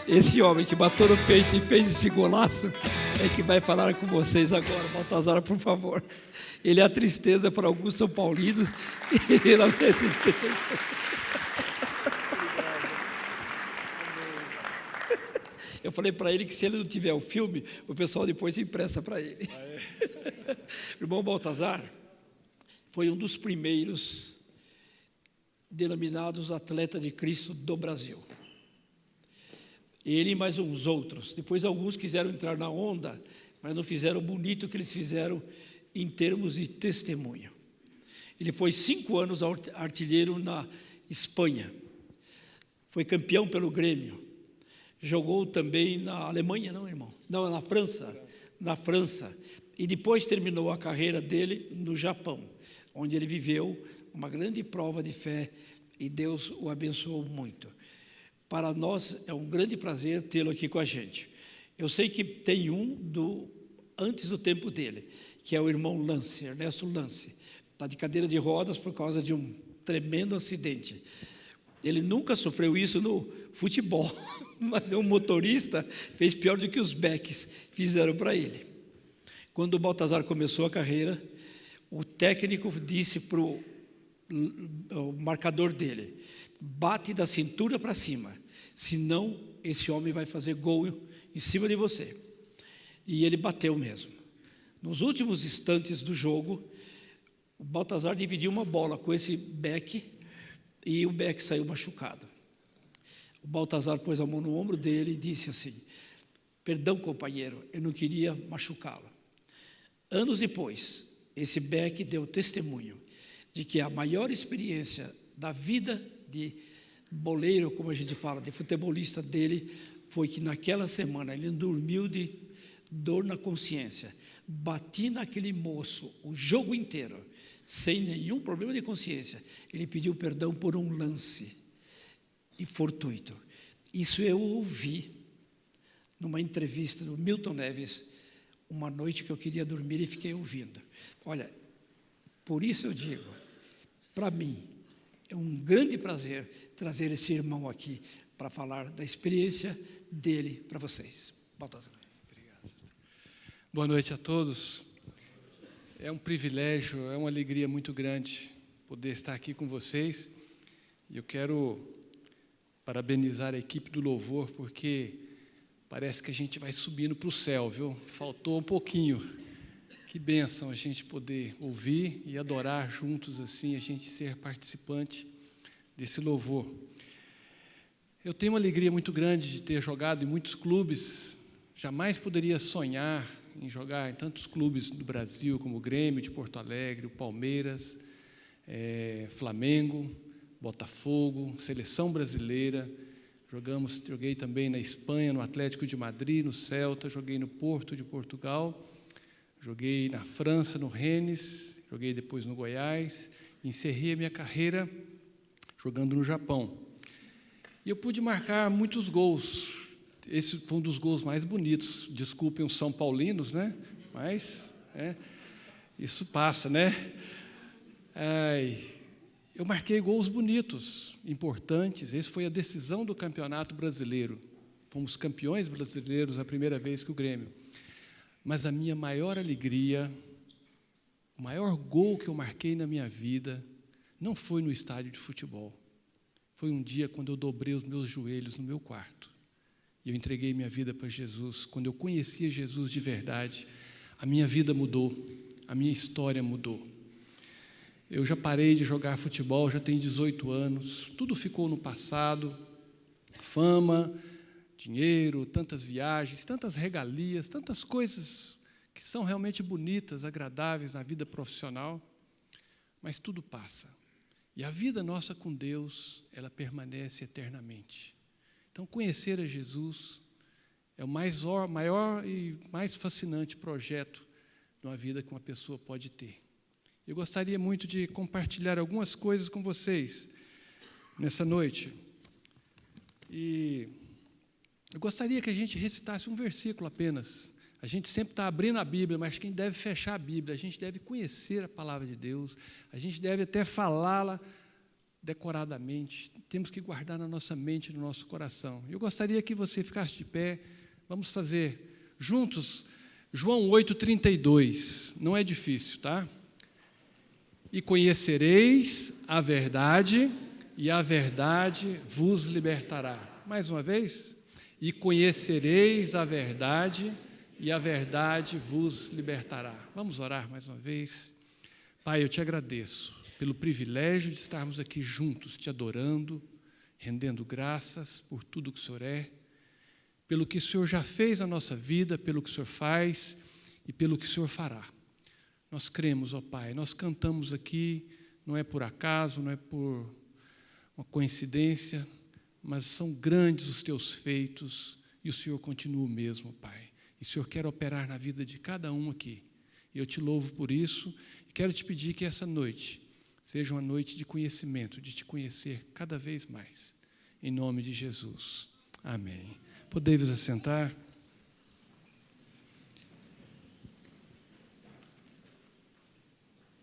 Esse homem que bateu no peito e fez esse golaço é que vai falar com vocês agora. Baltazar, por favor. Ele é a tristeza para alguns São Paulinos. Ele não é tristeza. Eu falei para ele que se ele não tiver o filme, o pessoal depois empresta para ele. O irmão Baltazar foi um dos primeiros denominados atleta de Cristo do Brasil. Ele e mais uns outros. Depois alguns quiseram entrar na onda, mas não fizeram o bonito que eles fizeram em termos de testemunho. Ele foi 5 anos artilheiro na Espanha. Foi campeão pelo Grêmio. Jogou também na Alemanha, não, irmão? Não, na França. Na França. E depois terminou a carreira dele no Japão, onde ele viveu uma grande prova de fé e Deus o abençoou muito. Para nós é um grande prazer tê-lo aqui com a gente. Eu sei que tem antes do tempo dele, que é o irmão Lance, Ernesto Lance. Está de cadeira de rodas por causa de um tremendo acidente. Ele nunca sofreu isso no futebol, mas um motorista fez pior do que os Becks fizeram para ele. Quando o Baltazar começou a carreira, o técnico disse para o marcador dele: bate da cintura para cima, senão esse homem vai fazer gol em cima de você. E ele bateu mesmo. Nos últimos instantes do jogo, o Baltazar dividiu uma bola com esse Beck e o Beck saiu machucado. O Baltazar pôs a mão no ombro dele e disse assim: perdão, companheiro, eu não queria machucá-lo. Anos depois, esse Beck deu testemunho de que a maior experiência da vida de boleiro, como a gente fala, de futebolista dele, foi que naquela semana ele dormiu de dor na consciência. Bati naquele moço o jogo inteiro, sem nenhum problema de consciência. Ele pediu perdão por um lance e fortuito. Isso eu ouvi numa entrevista do Milton Neves, uma noite que eu queria dormir e fiquei ouvindo. Olha, por isso eu digo, para mim, é um grande prazer trazer esse irmão aqui para falar da experiência dele para vocês. Baltazar. Obrigado. Boa noite a todos. É um privilégio, é uma alegria muito grande poder estar aqui com vocês. E eu quero parabenizar a equipe do Louvor, porque parece que a gente vai subindo para o céu, viu? Faltou um pouquinho. Que bênção a gente poder ouvir e adorar juntos assim, a gente ser participante desse louvor. Eu tenho uma alegria muito grande de ter jogado em muitos clubes. Jamais poderia sonhar em jogar em tantos clubes do Brasil, como o Grêmio de Porto Alegre, o Palmeiras, Flamengo, Botafogo, Seleção Brasileira. Joguei também na Espanha, no Atlético de Madrid, no Celta, joguei no Porto de Portugal, joguei na França, no Rennes, joguei depois no Goiás, encerrei a minha carreira jogando no Japão. E eu pude marcar muitos gols. Esse foi um dos gols mais bonitos. Desculpem os São Paulinos, né? Mas isso passa, né? Eu marquei gols bonitos, importantes. Esse foi a decisão do Campeonato Brasileiro. Fomos campeões brasileiros a primeira vez que o Grêmio. Mas a minha maior alegria, o maior gol que eu marquei na minha vida, não foi no estádio de futebol. Foi um dia quando eu dobrei os meus joelhos no meu quarto. E eu entreguei minha vida para Jesus. Quando eu conhecia Jesus de verdade, a minha vida mudou, a minha história mudou. Eu já parei de jogar futebol, já tenho 18 anos, tudo ficou no passado, fama, dinheiro, tantas viagens, tantas regalias, tantas coisas que são realmente bonitas, agradáveis na vida profissional, mas tudo passa. E a vida nossa com Deus, ela permanece eternamente. Então, conhecer a Jesus é o maior e mais fascinante projeto de uma vida que uma pessoa pode ter. Eu gostaria muito de compartilhar algumas coisas com vocês nessa noite. E eu gostaria que a gente recitasse um versículo apenas. A gente sempre está abrindo a Bíblia, mas quem deve fechar a Bíblia? A gente deve conhecer a palavra de Deus, a gente deve até falá-la decoradamente, temos que guardar na nossa mente, no nosso coração. Eu gostaria que você ficasse de pé, vamos fazer juntos João 8,32, não é difícil, tá? E conhecereis a verdade, e a verdade vos libertará. Mais uma vez. E conhecereis a verdade, e a verdade vos libertará. Vamos orar mais uma vez. Pai, eu te agradeço pelo privilégio de estarmos aqui juntos, te adorando, rendendo graças por tudo que o Senhor é, pelo que o Senhor já fez na nossa vida, pelo que o Senhor faz e pelo que o Senhor fará. Nós cremos, ó Pai, nós cantamos aqui, não é por acaso, não é por uma coincidência, mas são grandes os teus feitos e o Senhor continua o mesmo, Pai. E o Senhor quer operar na vida de cada um aqui. E eu te louvo por isso e quero te pedir que essa noite seja uma noite de conhecimento, de te conhecer cada vez mais. Em nome de Jesus. Amém. Podei-vos assentar.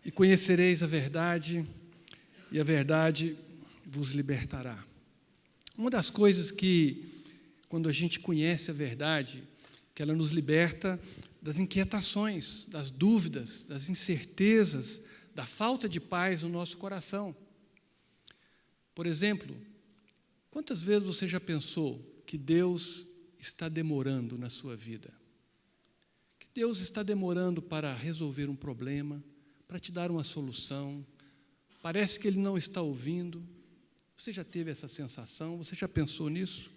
E conhecereis a verdade, e a verdade vos libertará. Uma das coisas que, quando a gente conhece a verdade, que ela nos liberta das inquietações, das dúvidas, das incertezas, da falta de paz no nosso coração. Por exemplo, quantas vezes você já pensou que Deus está demorando na sua vida? Que Deus está demorando para resolver um problema, para te dar uma solução, parece que Ele não está ouvindo. Você já teve essa sensação? Você já pensou nisso?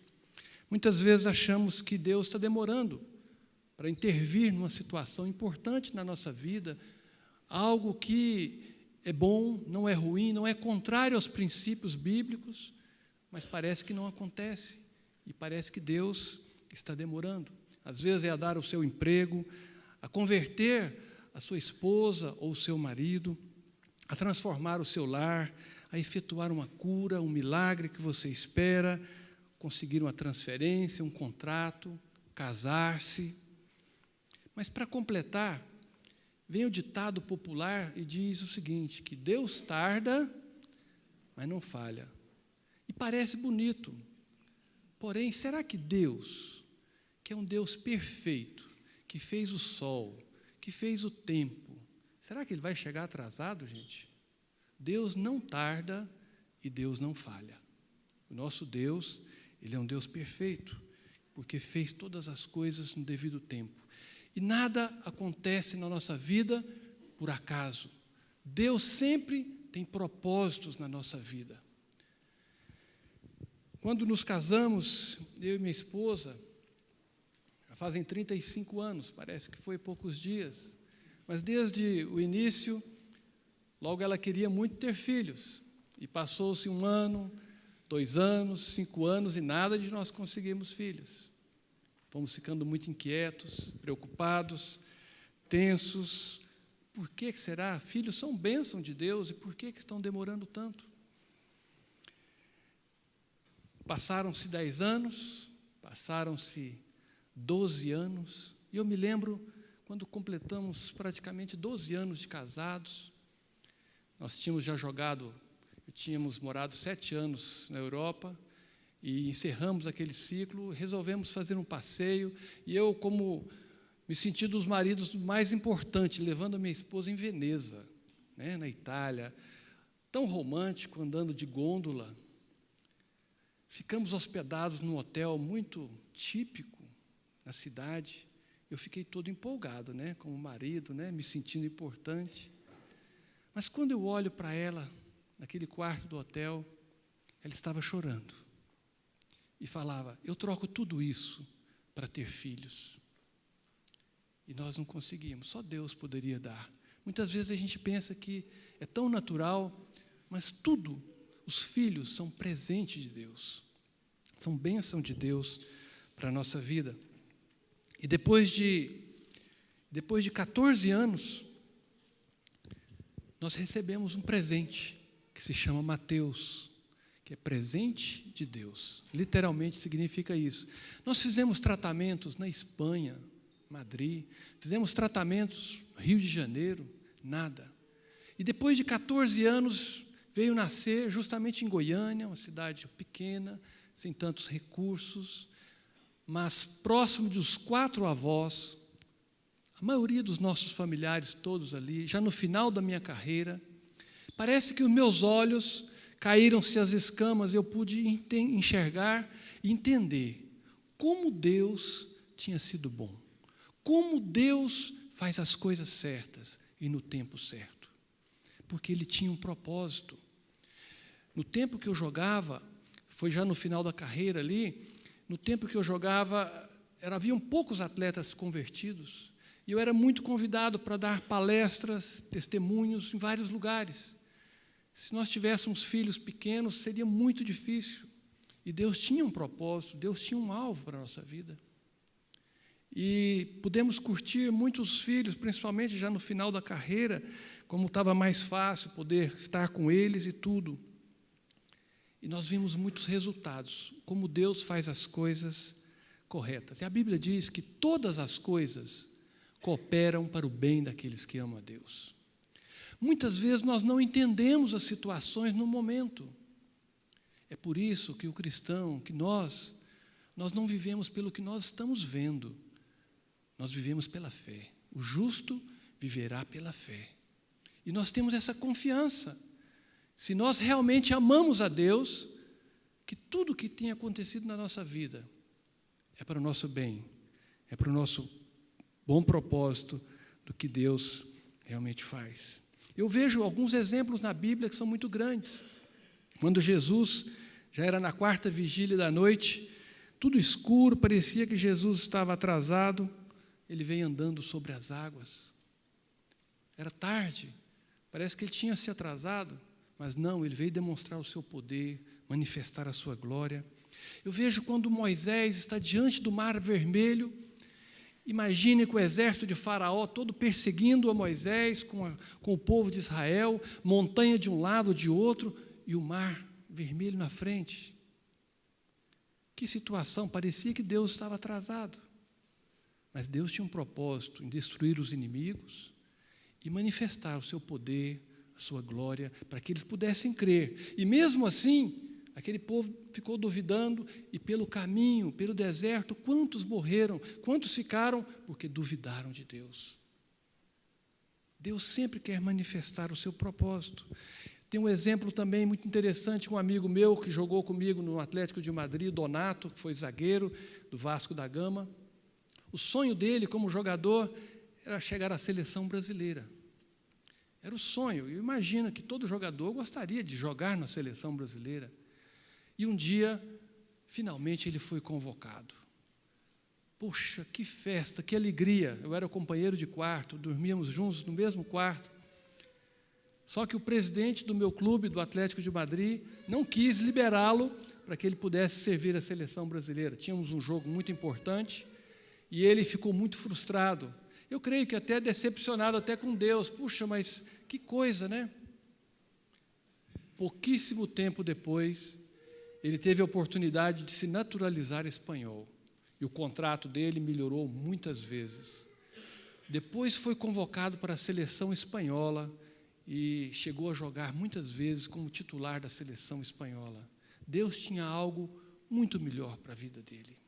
Muitas vezes achamos que Deus está demorando para intervir numa situação importante na nossa vida, algo que é bom, não é ruim, não é contrário aos princípios bíblicos, mas parece que não acontece, e parece que Deus está demorando. Às vezes é a dar o seu emprego, a converter a sua esposa ou o seu marido, a transformar o seu lar, a efetuar uma cura, um milagre que você espera, conseguir uma transferência, um contrato, casar-se. Mas para completar, vem o ditado popular e diz o seguinte, que Deus tarda, mas não falha. E parece bonito. Porém, será que Deus, que é um Deus perfeito, que fez o sol, que fez o tempo, será que Ele vai chegar atrasado, gente? Deus não tarda e Deus não falha. O nosso Deus, Ele é um Deus perfeito, porque fez todas as coisas no devido tempo. E nada acontece na nossa vida por acaso. Deus sempre tem propósitos na nossa vida. Quando nos casamos, eu e minha esposa, já fazem 35 anos, parece que foi poucos dias, mas desde o início, logo ela queria muito ter filhos, e passou-se 1 ano, 2 anos, 5 anos, e nada de nós conseguirmos filhos. Fomos ficando muito inquietos, preocupados, tensos. Por que será? Filhos são bênção de Deus, e por que estão demorando tanto? Passaram-se 10 anos, passaram-se 12 anos, e eu me lembro quando completamos praticamente 12 anos de casados, nós tínhamos morado 7 anos na Europa, e encerramos aquele ciclo, resolvemos fazer um passeio, e eu, como me senti dos maridos mais importante, levando a minha esposa em Veneza, né, na Itália, tão romântico, andando de gôndola. Ficamos hospedados num hotel muito típico na cidade. Eu fiquei todo empolgado, né, como marido, né, me sentindo importante. Mas quando eu olho para ela, naquele quarto do hotel, ela estava chorando. E falava, eu troco tudo isso para ter filhos. E nós não conseguimos, só Deus poderia dar. Muitas vezes a gente pensa que é tão natural, mas tudo, os filhos são presente de Deus, são bênção de Deus para a nossa vida. E depois de 14 anos, nós recebemos um presente que se chama Mateus, que é presente de Deus. Literalmente significa isso. Nós fizemos tratamentos na Espanha, Madrid, fizemos tratamentos Rio de Janeiro, nada. E depois de 14 anos, veio nascer justamente em Goiânia, uma cidade pequena, sem tantos recursos, mas próximo dos 4 avós, a maioria dos nossos familiares todos ali, já no final da minha carreira. Parece que os meus olhos caíram-se as escamas, eu pude enxergar e entender como Deus tinha sido bom, como Deus faz as coisas certas e no tempo certo, porque Ele tinha um propósito. No tempo que eu jogava, foi já no final da carreira ali, no tempo que eu jogava, haviam poucos atletas convertidos, e eu era muito convidado para dar palestras, testemunhos em vários lugares. Se nós tivéssemos filhos pequenos, seria muito difícil. E Deus tinha um propósito, Deus tinha um alvo para a nossa vida. E pudemos curtir muitos filhos, principalmente já no final da carreira, como estava mais fácil poder estar com eles e tudo. E nós vimos muitos resultados, como Deus faz as coisas corretas. E a Bíblia diz que todas as coisas cooperam para o bem daqueles que amam a Deus. Muitas vezes nós não entendemos as situações no momento. É por isso que o cristão, que nós não vivemos pelo que nós estamos vendo, nós vivemos pela fé. O justo viverá pela fé. E nós temos essa confiança. Se nós realmente amamos a Deus, que tudo que tem acontecido na nossa vida é para o nosso bem, é para o nosso bom propósito do que Deus realmente faz. Eu vejo alguns exemplos na Bíblia que são muito grandes. Quando Jesus já era na 4ª vigília da noite, tudo escuro, parecia que Jesus estava atrasado, ele veio andando sobre as águas. Era tarde, parece que ele tinha se atrasado, mas não, ele veio demonstrar o seu poder, manifestar a sua glória. Eu vejo quando Moisés está diante do Mar Vermelho. Imagine que o exército de Faraó todo perseguindo a Moisés com o povo de Israel, montanha de um lado, de outro, e o Mar Vermelho na frente. Que situação, parecia que Deus estava atrasado. Mas Deus tinha um propósito em destruir os inimigos e manifestar o seu poder, a sua glória, para que eles pudessem crer. E mesmo assim, aquele povo ficou duvidando, e pelo caminho, pelo deserto, quantos morreram, quantos ficaram, porque duvidaram de Deus. Deus sempre quer manifestar o seu propósito. Tem um exemplo também muito interessante, um amigo meu que jogou comigo no Atlético de Madrid, Donato, que foi zagueiro do Vasco da Gama. O sonho dele como jogador era chegar à seleção brasileira. Era o sonho. Eu imagino que todo jogador gostaria de jogar na seleção brasileira. E um dia, finalmente, ele foi convocado. Puxa, que festa, que alegria. Eu era o companheiro de quarto, dormíamos juntos no mesmo quarto. Só que o presidente do meu clube, do Atlético de Madrid, não quis liberá-lo para que ele pudesse servir a seleção brasileira. Tínhamos um jogo muito importante e ele ficou muito frustrado. Eu creio que até decepcionado até com Deus. Puxa, mas que coisa, né? Pouquíssimo tempo depois, ele teve a oportunidade de se naturalizar espanhol. E o contrato dele melhorou muitas vezes. Depois foi convocado para a seleção espanhola e chegou a jogar muitas vezes como titular da seleção espanhola. Deus tinha algo muito melhor para a vida dele.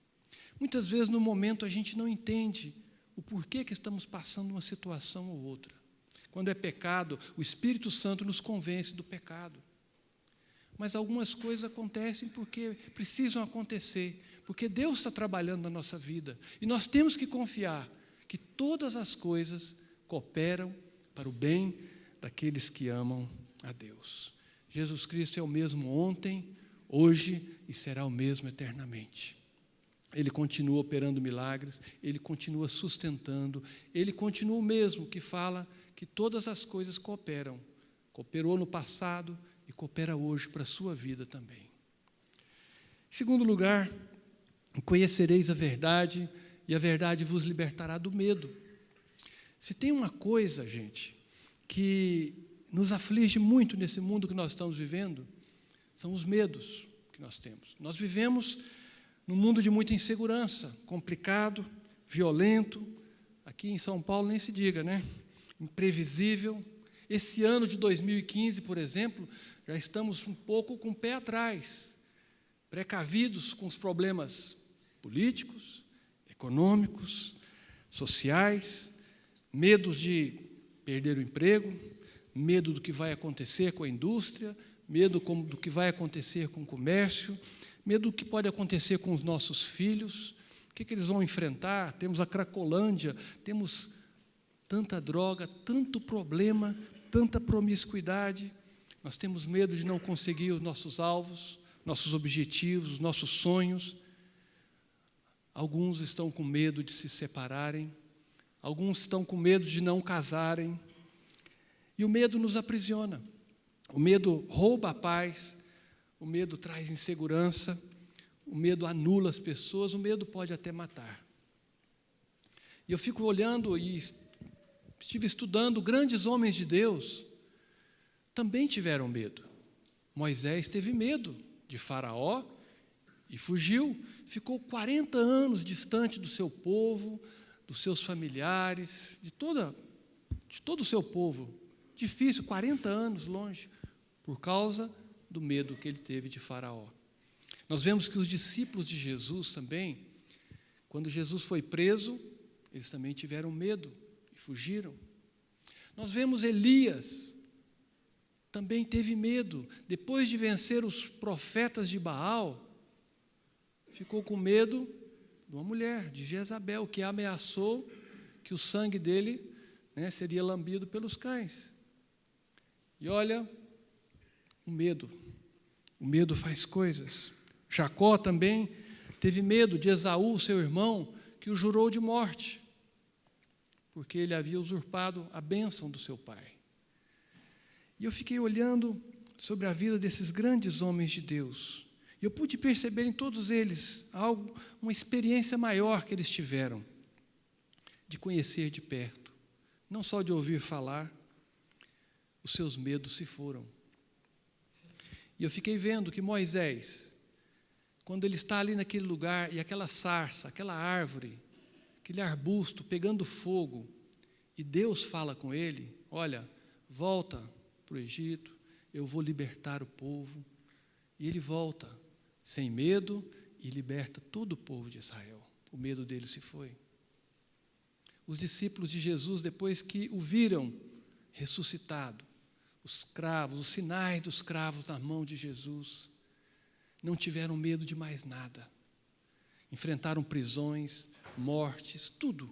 Muitas vezes, no momento, a gente não entende o porquê que estamos passando uma situação ou outra. Quando é pecado, o Espírito Santo nos convence do pecado. Mas algumas coisas acontecem porque precisam acontecer, porque Deus está trabalhando na nossa vida. E nós temos que confiar que todas as coisas cooperam para o bem daqueles que amam a Deus. Jesus Cristo é o mesmo ontem, hoje e será o mesmo eternamente. Ele continua operando milagres, Ele continua sustentando, Ele continua o mesmo que fala que todas as coisas cooperam. Cooperou no passado e coopera hoje para a sua vida também. Em segundo lugar, conhecereis a verdade e a verdade vos libertará do medo. Se tem uma coisa, gente, que nos aflige muito nesse mundo que nós estamos vivendo, são os medos que nós temos. Nós vivemos num mundo de muita insegurança, complicado, violento, aqui em São Paulo nem se diga, né? Imprevisível. Esse ano de 2015, por exemplo, já estamos um pouco com o pé atrás, precavidos com os problemas políticos, econômicos, sociais, medos de perder o emprego, medo do que vai acontecer com a indústria, medo do que vai acontecer com o comércio, medo do que pode acontecer com os nossos filhos, o que eles vão enfrentar. Temos a Cracolândia, temos tanta droga, tanto problema, tanta promiscuidade. Nós temos medo de não conseguir os nossos alvos, nossos objetivos, os nossos sonhos. Alguns estão com medo de se separarem, alguns estão com medo de não casarem. E o medo nos aprisiona, o medo rouba a paz, o medo traz insegurança, o medo anula as pessoas, o medo pode até matar. E eu fico olhando e estive estudando, grandes homens de Deus também tiveram medo. Moisés teve medo de Faraó e fugiu, ficou 40 anos distante do seu povo, dos seus familiares, de todo o seu povo. Difícil, 40 anos longe, por causa do medo que ele teve de Faraó. Nós vemos que os discípulos de Jesus também, quando Jesus foi preso, eles também tiveram medo e fugiram. Nós vemos Elias, também teve medo, depois de vencer os profetas de Baal, ficou com medo de uma mulher, de Jezabel, que ameaçou que o sangue dele, seria lambido pelos cães. E olha, o medo faz coisas. Jacó também teve medo de Esaú, seu irmão, que o jurou de morte, porque ele havia usurpado a bênção do seu pai. E eu fiquei olhando sobre a vida desses grandes homens de Deus, e eu pude perceber em todos eles uma experiência maior que eles tiveram, de conhecer de perto, não só de ouvir falar. Os seus medos se foram. E eu fiquei vendo que Moisés, quando ele está ali naquele lugar, e aquela sarça, aquela árvore, aquele arbusto pegando fogo, e Deus fala com ele: olha, volta para o Egito, eu vou libertar o povo. E ele volta, sem medo, e liberta todo o povo de Israel. O medo dele se foi. Os discípulos de Jesus, depois que o viram ressuscitado, os cravos, os sinais dos cravos na mão de Jesus, não tiveram medo de mais nada. Enfrentaram prisões, mortes, tudo,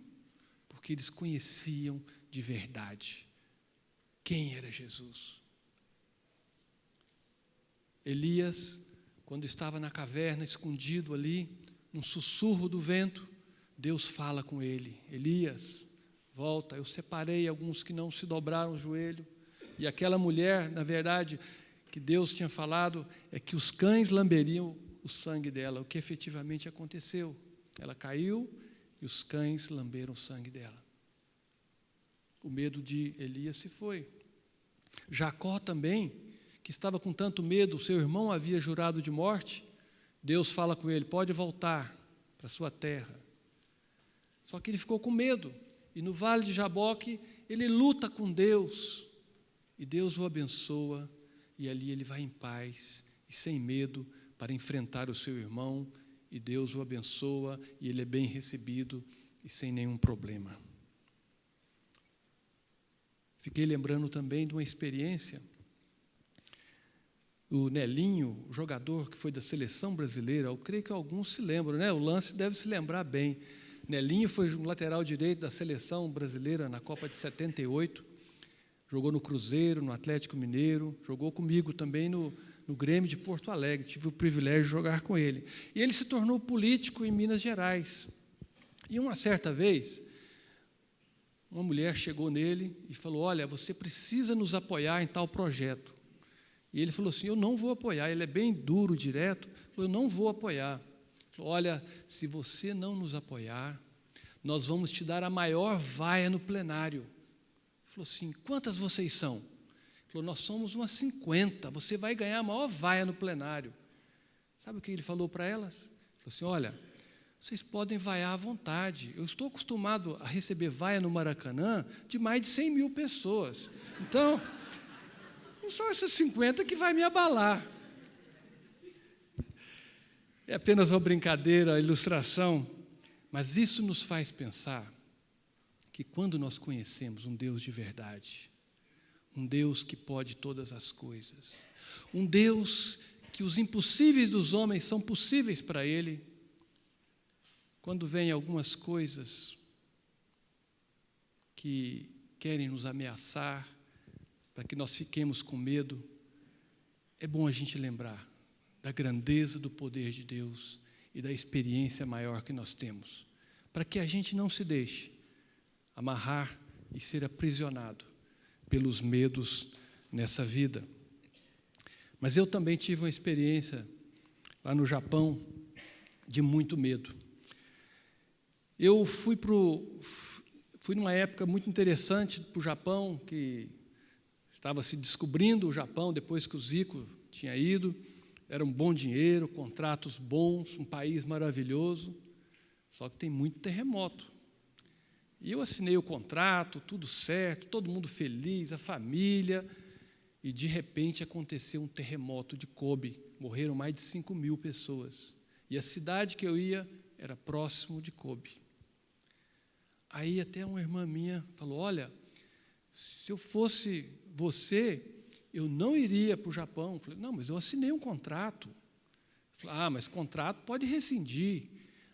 porque eles conheciam de verdade quem era Jesus. Elias, quando estava na caverna, escondido ali, num sussurro do vento, Deus fala com ele: Elias, volta, eu separei alguns que não se dobraram o joelho. E aquela mulher, na verdade, que Deus tinha falado, é que os cães lamberiam o sangue dela, o que efetivamente aconteceu. Ela caiu e os cães lamberam o sangue dela. O medo de Elias se foi. Jacó também, que estava com tanto medo, seu irmão havia jurado de morte, Deus fala com ele: pode voltar para a sua terra. Só que ele ficou com medo, e no vale de Jaboque, ele luta com Deus, e Deus o abençoa, e ali ele vai em paz e sem medo para enfrentar o seu irmão, e Deus o abençoa, e ele é bem recebido e sem nenhum problema. Fiquei lembrando também de uma experiência, o Nelinho, o jogador que foi da seleção brasileira, eu creio que alguns se lembram, o Lance deve se lembrar bem. Nelinho foi um lateral direito da seleção brasileira na Copa de 78, jogou no Cruzeiro, no Atlético Mineiro, jogou comigo também no Grêmio de Porto Alegre, tive o privilégio de jogar com ele. E ele se tornou político em Minas Gerais. E uma certa vez, uma mulher chegou nele e falou: olha, você precisa nos apoiar em tal projeto. E ele falou assim: eu não vou apoiar. Ele é bem duro, direto. Ele falou: eu não vou apoiar. Ele falou: olha, se você não nos apoiar, nós vamos te dar a maior vaia no plenário. Ele falou assim: quantas vocês são? Ele falou: nós somos umas 50, você vai ganhar a maior vaia no plenário. Sabe o que ele falou para elas? Ele falou assim: olha, vocês podem vaiar à vontade. Eu estou acostumado a receber vaia no Maracanã de mais de 100 mil pessoas. Então, não são essas 50 que vai me abalar. É apenas uma brincadeira, a ilustração, mas isso nos faz pensar que quando nós conhecemos um Deus de verdade, um Deus que pode todas as coisas, um Deus que os impossíveis dos homens são possíveis para Ele, quando vem algumas coisas que querem nos ameaçar, para que nós fiquemos com medo, é bom a gente lembrar da grandeza do poder de Deus e da experiência maior que nós temos, para que a gente não se deixe amarrar e ser aprisionado pelos medos nessa vida. Mas eu também tive uma experiência lá no Japão de muito medo. Eu fui numa época muito interessante para o Japão, que estava se descobrindo o Japão depois que o Zico tinha ido. Era um bom dinheiro, contratos bons, um país maravilhoso, só que tem muito terremoto. E eu assinei o contrato, tudo certo, todo mundo feliz, a família, e de repente aconteceu um terremoto de Kobe, morreram mais de 5 mil pessoas. E a cidade que eu ia era próximo de Kobe. Aí até uma irmã minha falou, olha, se eu fosse você, eu não iria para o Japão. Eu falei, não, mas eu assinei um contrato. Falei, mas contrato pode rescindir.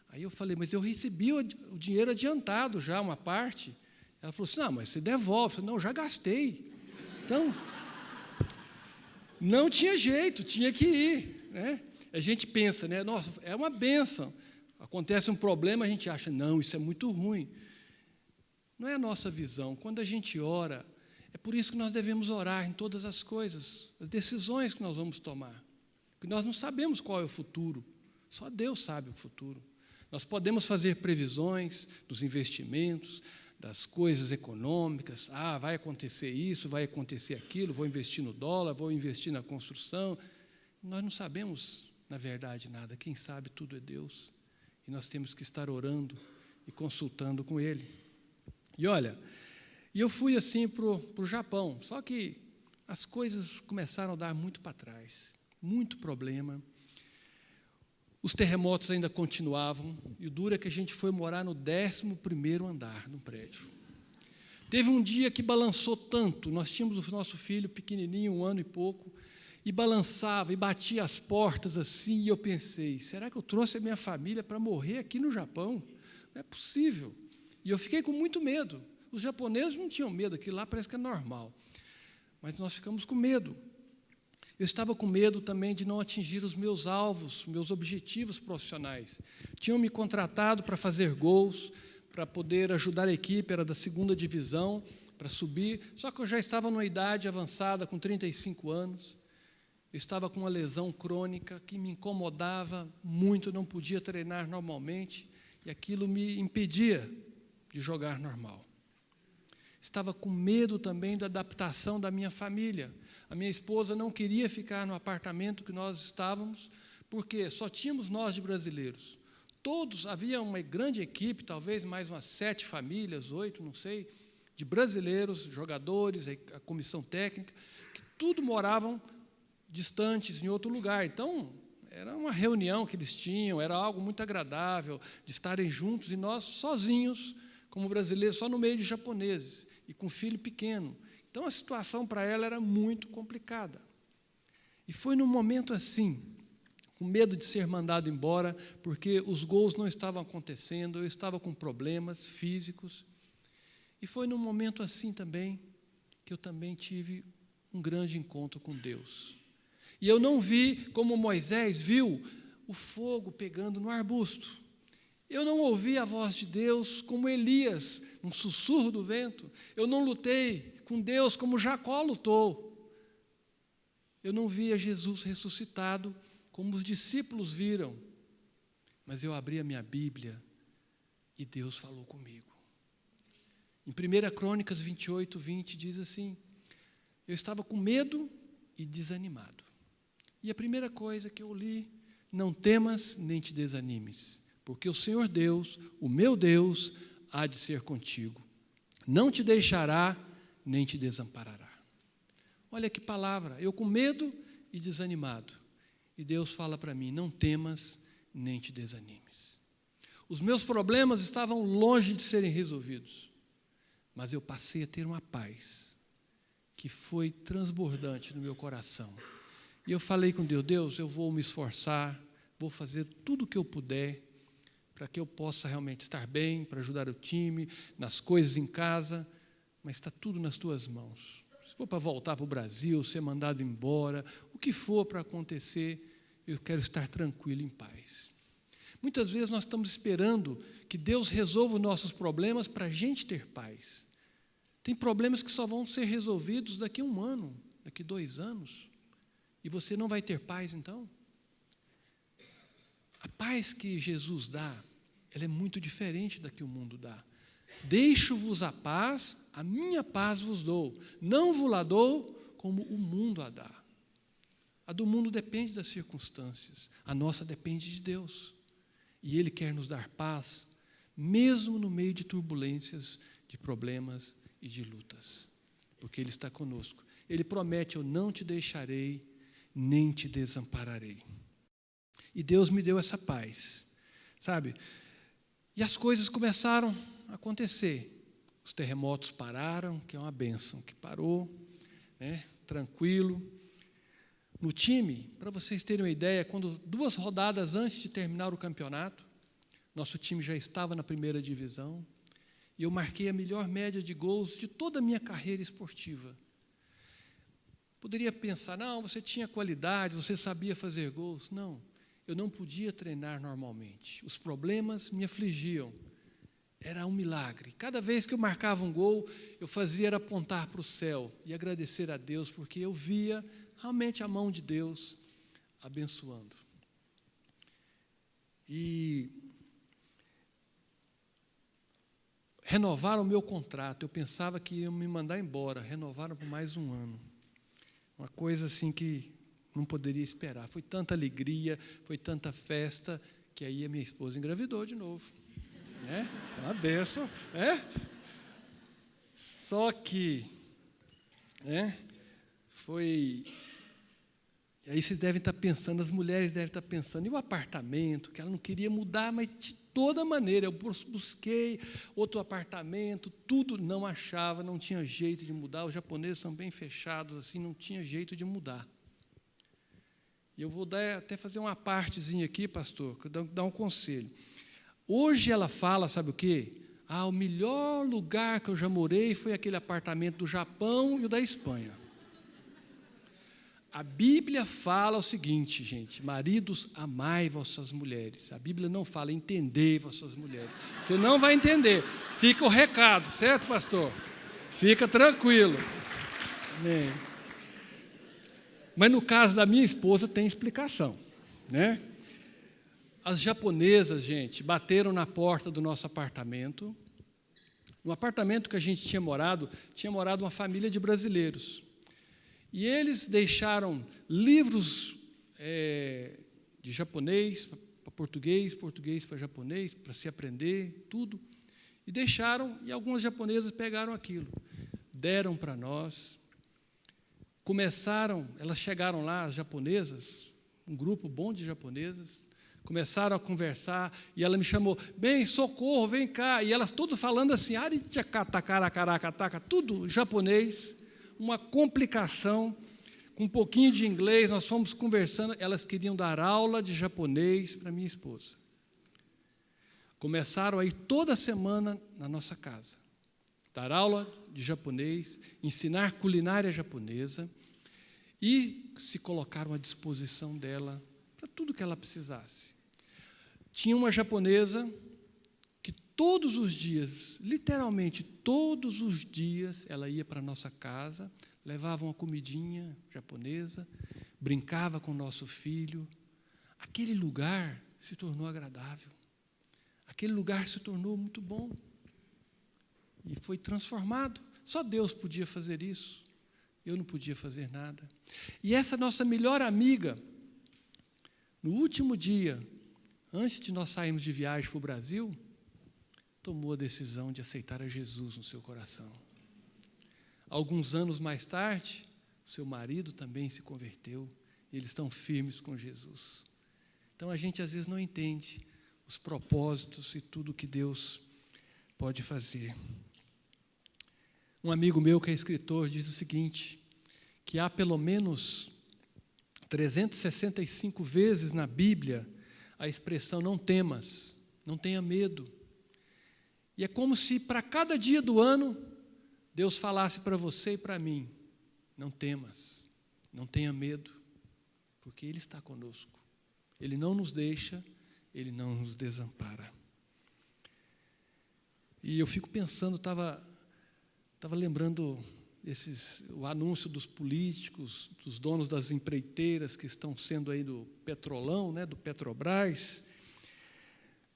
Aí eu falei, mas eu recebi o dinheiro adiantado já, uma parte. Ela falou assim, não, mas você devolve. Eu falei, não, eu já gastei. Então, não tinha jeito, tinha que ir. Né? A gente pensa, né, nossa, é uma bênção. Acontece um problema, a gente acha, não, isso é muito ruim. Não é a nossa visão. Quando a gente ora, é por isso que nós devemos orar em todas as coisas, as decisões que nós vamos tomar. Porque nós não sabemos qual é o futuro, só Deus sabe o futuro. Nós podemos fazer previsões dos investimentos, das coisas econômicas, vai acontecer isso, vai acontecer aquilo, vou investir no dólar, vou investir na construção. Nós não sabemos, na verdade, nada. Quem sabe tudo é Deus. E nós temos que estar orando e consultando com Ele. E olha, eu fui assim para o Japão, só que as coisas começaram a dar muito para trás, muito problema. Os terremotos ainda continuavam, e o duro é que a gente foi morar no 11º andar do prédio. Teve um dia que balançou tanto, nós tínhamos o nosso filho pequenininho, 1 ano e pouco, e balançava, e batia as portas assim, e eu pensei, será que eu trouxe a minha família para morrer aqui no Japão? Não é possível. E eu fiquei com muito medo. Os japoneses não tinham medo, aquilo lá parece que é normal. Mas nós ficamos com medo. Eu estava com medo também de não atingir os meus alvos, meus objetivos profissionais. Tinham me contratado para fazer gols, para poder ajudar a equipe, era da 2ª divisão, para subir. Só que eu já estava numa idade avançada, com 35 anos. Eu estava com uma lesão crônica que me incomodava muito, não podia treinar normalmente, e aquilo me impedia de jogar normal. Estava com medo também da adaptação da minha família. A minha esposa não queria ficar no apartamento que nós estávamos, porque só tínhamos nós de brasileiros. Todos, havia uma grande equipe, talvez mais umas 7 famílias, 8, não sei, de brasileiros, jogadores, a comissão técnica, que tudo moravam distantes, em outro lugar. Então, era uma reunião que eles tinham, era algo muito agradável de estarem juntos, e nós sozinhos, como brasileiros, só no meio de japoneses, e com um filho pequeno. Então, a situação para ela era muito complicada. E foi num momento assim, com medo de ser mandado embora, porque os gols não estavam acontecendo, eu estava com problemas físicos. E foi num momento assim também, que eu também tive um grande encontro com Deus. E eu não vi, como Moisés viu, o fogo pegando no arbusto. Eu não ouvi a voz de Deus como Elias, um sussurro do vento. Eu não lutei com Deus como Jacó lutou. Eu não via Jesus ressuscitado como os discípulos viram. Mas eu abri a minha Bíblia e Deus falou comigo. Em 1 Crônicas 28, 20 diz assim, eu estava com medo e desanimado. E a primeira coisa que eu li, não temas nem te desanimes, porque o Senhor Deus, o meu Deus, há de ser contigo. Não te deixará, nem te desamparará. Olha que palavra, eu com medo e desanimado. E Deus fala para mim, não temas, nem te desanimes. Os meus problemas estavam longe de serem resolvidos, mas eu passei a ter uma paz que foi transbordante no meu coração. E eu falei com Deus, Deus, eu vou me esforçar, vou fazer tudo o que eu puder para que eu possa realmente estar bem, para ajudar o time, nas coisas em casa, mas está tudo nas tuas mãos. Se for para voltar para o Brasil, ser mandado embora, o que for para acontecer, eu quero estar tranquilo, em paz. Muitas vezes nós estamos esperando que Deus resolva os nossos problemas para a gente ter paz. Tem problemas que só vão ser resolvidos daqui a 1 ano, daqui a 2 anos. E você não vai ter paz, então? A paz que Jesus dá, ela é muito diferente da que o mundo dá. Deixo-vos a paz, a minha paz vos dou. Não vos la dou como o mundo a dá. A do mundo depende das circunstâncias, a nossa depende de Deus. E Ele quer nos dar paz, mesmo no meio de turbulências, de problemas e de lutas, porque Ele está conosco. Ele promete, eu não te deixarei, nem te desampararei. E Deus me deu essa paz, sabe? E as coisas começaram a acontecer. Os terremotos pararam, que é uma bênção, que parou, né? Tranquilo. No time, para vocês terem uma ideia, quando 2 rodadas antes de terminar o campeonato, nosso time já estava na 1ª divisão, e eu marquei a melhor média de gols de toda a minha carreira esportiva. Poderia pensar, não, você tinha qualidade, você sabia fazer gols. Não, eu não podia treinar normalmente. Os problemas me afligiam. Era um milagre. Cada vez que eu marcava um gol, eu fazia era apontar para o céu e agradecer a Deus, porque eu via realmente a mão de Deus abençoando. E renovaram o meu contrato. Eu pensava que iam me mandar embora. Renovaram por mais 1 ano. Uma coisa assim que não poderia esperar. Foi tanta alegria, foi tanta festa, que aí a minha esposa engravidou de novo. Uma bênção. Só que foi... E aí vocês devem estar pensando, as mulheres devem estar pensando, e o apartamento, que ela não queria mudar, mas de toda maneira, eu busquei outro apartamento, tudo não achava, não tinha jeito de mudar, os japoneses são bem fechados, assim, não tinha jeito de mudar. E eu vou até fazer uma partezinha aqui, pastor, que eu dar um conselho. Hoje ela fala, sabe o quê? O melhor lugar que eu já morei foi aquele apartamento do Japão e o da Espanha. A Bíblia fala o seguinte, gente, maridos, amai vossas mulheres. A Bíblia não fala, entendei vossas mulheres. Você não vai entender. Fica o recado, certo, pastor? Fica tranquilo. Amém. Mas no caso da minha esposa tem explicação, né? As japonesas, gente, bateram na porta do nosso apartamento. No apartamento que a gente tinha morado uma família de brasileiros. E eles deixaram livros de japonês para português, português para japonês, para se aprender, tudo. E deixaram, e algumas japonesas pegaram aquilo, deram para nós. Elas chegaram lá, as japonesas, um grupo bom de japonesas, começaram a conversar, e ela me chamou, bem, socorro, vem cá. E elas todas falando assim, tudo japonês. Uma complicação, com um pouquinho de inglês, nós fomos conversando, elas queriam dar aula de japonês para minha esposa. Começaram a ir toda semana na nossa casa, dar aula de japonês, ensinar culinária japonesa, e se colocaram à disposição dela para tudo que ela precisasse. Tinha uma japonesa que todos os dias, literalmente todos os dias, ela ia para a nossa casa, levava uma comidinha japonesa, brincava com o nosso filho. Aquele lugar se tornou agradável. Aquele lugar se tornou muito bom. E foi transformado. Só Deus podia fazer isso. Eu não podia fazer nada. E essa nossa melhor amiga, no último dia, antes de nós sairmos de viagem para o Brasil, tomou a decisão de aceitar a Jesus no seu coração. Alguns anos mais tarde, seu marido também se converteu, e eles estão firmes com Jesus. Então, a gente às vezes não entende os propósitos e tudo que Deus pode fazer. Um amigo meu que é escritor diz o seguinte, que há pelo menos 365 vezes na Bíblia a expressão não temas, não tenha medo. E é como se para cada dia do ano Deus falasse para você e para mim, não temas, não tenha medo, porque Ele está conosco. Ele não nos deixa, Ele não nos desampara. E eu fico pensando, estava lembrando o anúncio dos políticos, dos donos das empreiteiras que estão sendo aí do Petrolão, né, do Petrobras.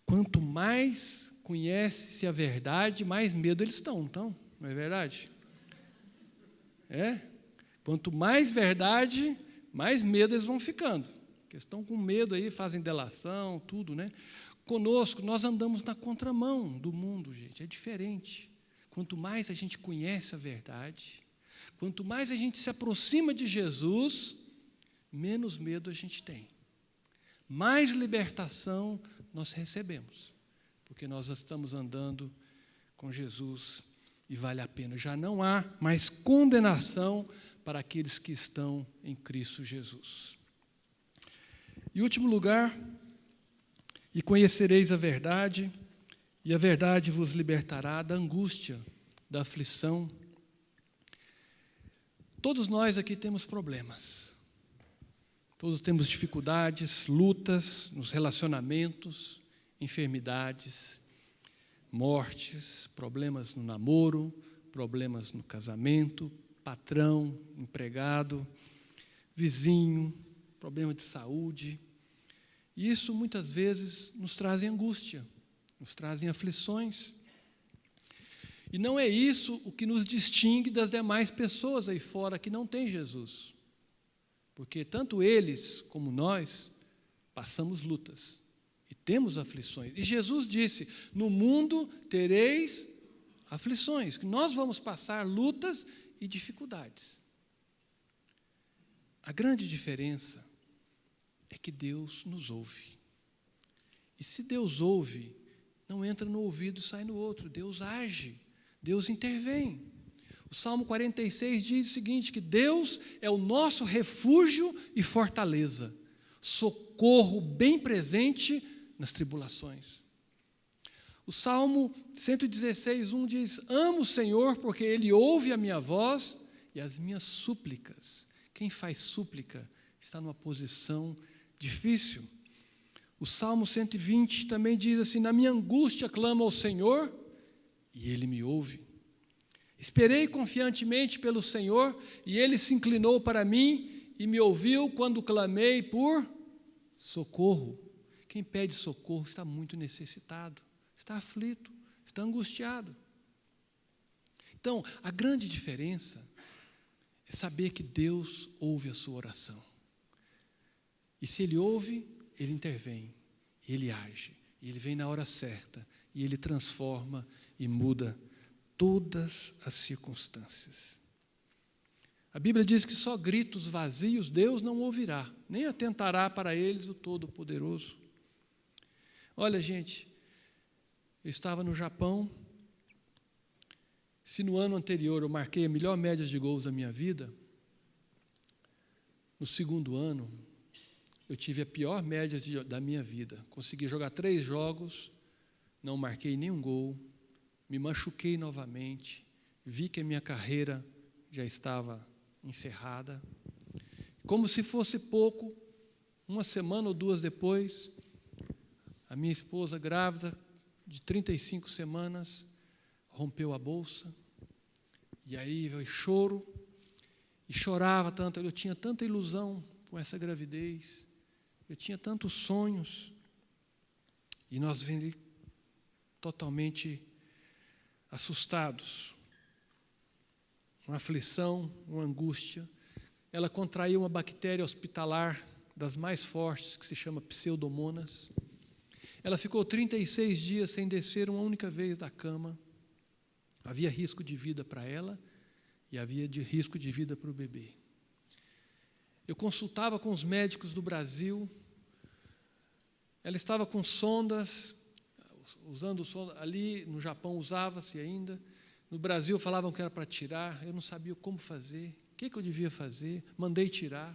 Quanto mais conhece-se a verdade, mais medo eles estão, não é verdade? Quanto mais verdade, mais medo eles vão ficando. Porque estão com medo aí, fazem delação, tudo, né? Conosco, nós andamos na contramão do mundo, gente, é diferente. Quanto mais a gente conhece a verdade, quanto mais a gente se aproxima de Jesus, menos medo a gente tem. Mais libertação nós recebemos, porque nós estamos andando com Jesus e vale a pena. Já não há mais condenação para aqueles que estão em Cristo Jesus. Em último lugar, e conhecereis a verdade, e a verdade vos libertará da angústia, da aflição. Todos nós aqui temos problemas. Todos temos dificuldades, lutas nos relacionamentos, enfermidades, mortes, problemas no namoro, problemas no casamento, patrão, empregado, vizinho, problema de saúde. E isso muitas vezes nos traz angústia, nos trazem aflições. E não é isso o que nos distingue das demais pessoas aí fora que não têm Jesus. Porque tanto eles como nós passamos lutas e temos aflições. E Jesus disse, no mundo tereis aflições, que nós vamos passar lutas e dificuldades. A grande diferença é que Deus nos ouve. E se Deus ouve, não entra no ouvido e sai no outro. Deus age, Deus intervém. O Salmo 46 diz o seguinte, que Deus é o nosso refúgio e fortaleza, socorro bem presente nas tribulações. O Salmo 116:1 diz, amo o Senhor porque Ele ouve a minha voz e as minhas súplicas. Quem faz súplica está numa posição difícil. O Salmo 120 também diz assim, na minha angústia clamo ao Senhor e Ele me ouve. Esperei confiantemente pelo Senhor e Ele se inclinou para mim e me ouviu quando clamei por socorro. Quem pede socorro está muito necessitado, está aflito, está angustiado. Então, a grande diferença é saber que Deus ouve a sua oração. E se Ele ouve, Ele intervém, Ele age, Ele vem na hora certa, e Ele transforma e muda todas as circunstâncias. A Bíblia diz que só gritos vazios Deus não ouvirá, nem atentará para eles o Todo-Poderoso. Olha, gente, eu estava no Japão, se no ano anterior eu marquei a melhor média de gols da minha vida, no segundo ano, eu tive a pior média da minha vida. Consegui jogar 3 jogos, não marquei nenhum gol, me machuquei novamente, vi que a minha carreira já estava encerrada. Como se fosse pouco, uma semana ou 2 depois, a minha esposa grávida, de 35 semanas, rompeu a bolsa, e aí veio choro, e chorava tanto, eu tinha tanta ilusão com essa gravidez, eu tinha tantos sonhos, e nós vimos totalmente assustados, uma aflição, uma angústia. Ela contraiu uma bactéria hospitalar das mais fortes, que se chama Pseudomonas, Ela ficou 36 dias sem descer uma única vez da cama. Havia risco de vida para ela e havia risco de vida para o bebê. Eu consultava com os médicos do Brasil. Ela estava com sondas, usando sondas. Ali no Japão usava-se ainda. No Brasil falavam que era para tirar. Eu não sabia como fazer, o que eu devia fazer. Mandei tirar.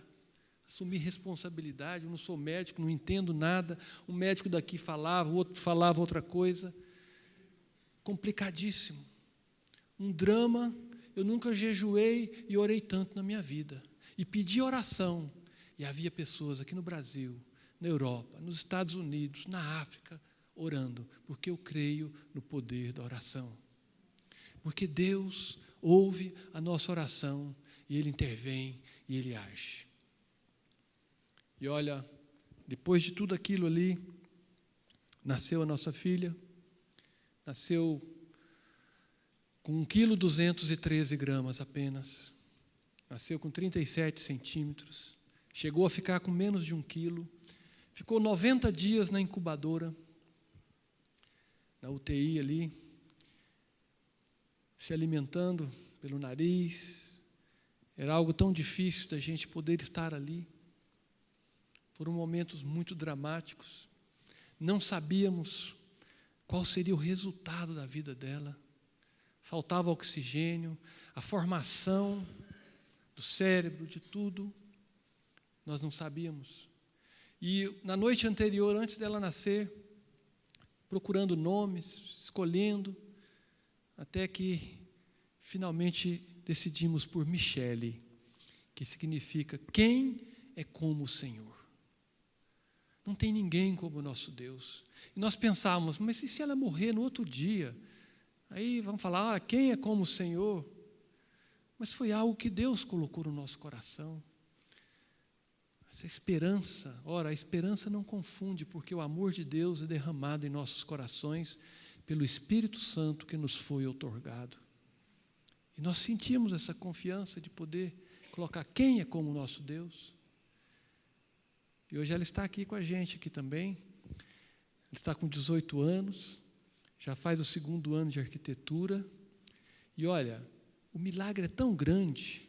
Assumi responsabilidade, eu não sou médico, não entendo nada. Um médico daqui falava, o outro falava outra coisa. Complicadíssimo. Um drama. Eu nunca jejuei e orei tanto na minha vida. E pedi oração. E havia pessoas aqui no Brasil, na Europa, nos Estados Unidos, na África, orando, porque eu creio no poder da oração. Porque Deus ouve a nossa oração e Ele intervém e Ele age. E olha, depois de tudo aquilo ali, nasceu a nossa filha, nasceu com 1,213 kg apenas, nasceu com 37 centímetros, chegou a ficar com menos de 1 quilo, ficou 90 dias na incubadora, na UTI ali, se alimentando pelo nariz. Era algo tão difícil da gente poder estar ali. Foram momentos muito dramáticos. Não sabíamos qual seria o resultado da vida dela. Faltava oxigênio, a formação do cérebro, de tudo. Nós não sabíamos. E na noite anterior, antes dela nascer, procurando nomes, escolhendo, até que finalmente decidimos por Michele, que significa quem é como o Senhor. Não tem ninguém como o nosso Deus. E nós pensávamos, mas e se ela morrer no outro dia? Aí vamos falar, quem é como o Senhor? Mas foi algo que Deus colocou no nosso coração. Essa esperança, ora, a esperança não confunde, porque o amor de Deus é derramado em nossos corações pelo Espírito Santo que nos foi outorgado. E nós sentimos essa confiança de poder colocar quem é como o nosso Deus. E hoje ela está aqui com a gente aqui também. Ela está com 18 anos, já faz o 2º ano de arquitetura. E olha, o milagre é tão grande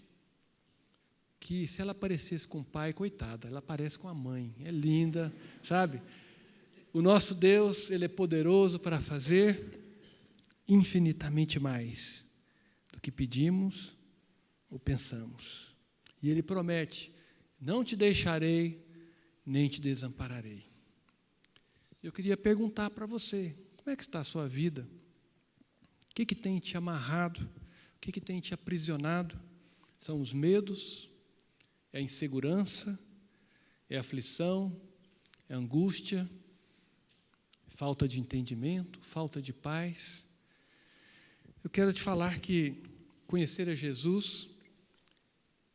que se ela aparecesse com o pai, coitada, ela aparece com a mãe. É linda, sabe? O nosso Deus, Ele é poderoso para fazer infinitamente mais do que pedimos ou pensamos. E Ele promete, não te deixarei, nem te desampararei. Eu queria perguntar para você, como é que está a sua vida? O que tem te amarrado? O que tem te aprisionado? São os medos? É a insegurança? É a aflição? É a angústia? Falta de entendimento? Falta de paz? Eu quero te falar que conhecer a Jesus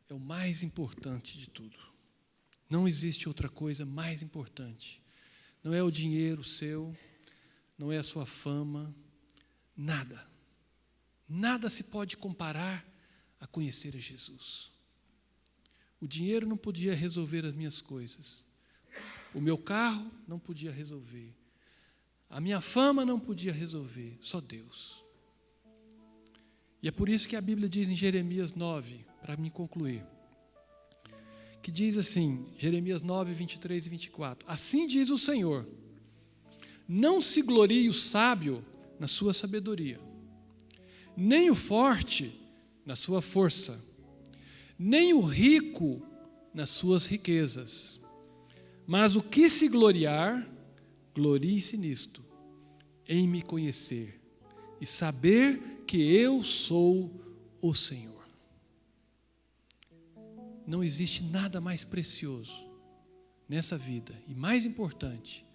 é o mais importante de tudo. Não existe outra coisa mais importante. Não é o dinheiro seu, não é a sua fama, nada. Nada se pode comparar a conhecer a Jesus. O dinheiro não podia resolver as minhas coisas. O meu carro não podia resolver. A minha fama não podia resolver, só Deus. E é por isso que a Bíblia diz em Jeremias 9, para me concluir, que diz assim, Jeremias 9, 23 e 24, assim diz o Senhor, não se glorie o sábio na sua sabedoria, nem o forte na sua força, nem o rico nas suas riquezas, mas o que se gloriar, glorie-se nisto, em me conhecer e saber que eu sou o Senhor. Não existe nada mais precioso nessa vida e mais importante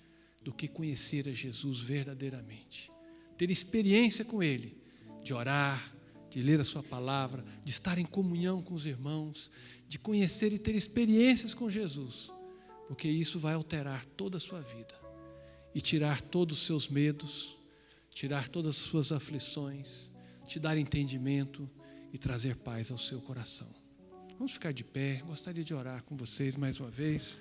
do que conhecer a Jesus verdadeiramente. Ter experiência com Ele, de orar, de ler a sua palavra, de estar em comunhão com os irmãos, de conhecer e ter experiências com Jesus, porque isso vai alterar toda a sua vida e tirar todos os seus medos, tirar todas as suas aflições, te dar entendimento e trazer paz ao seu coração. Vamos ficar de pé, gostaria de orar com vocês mais uma vez.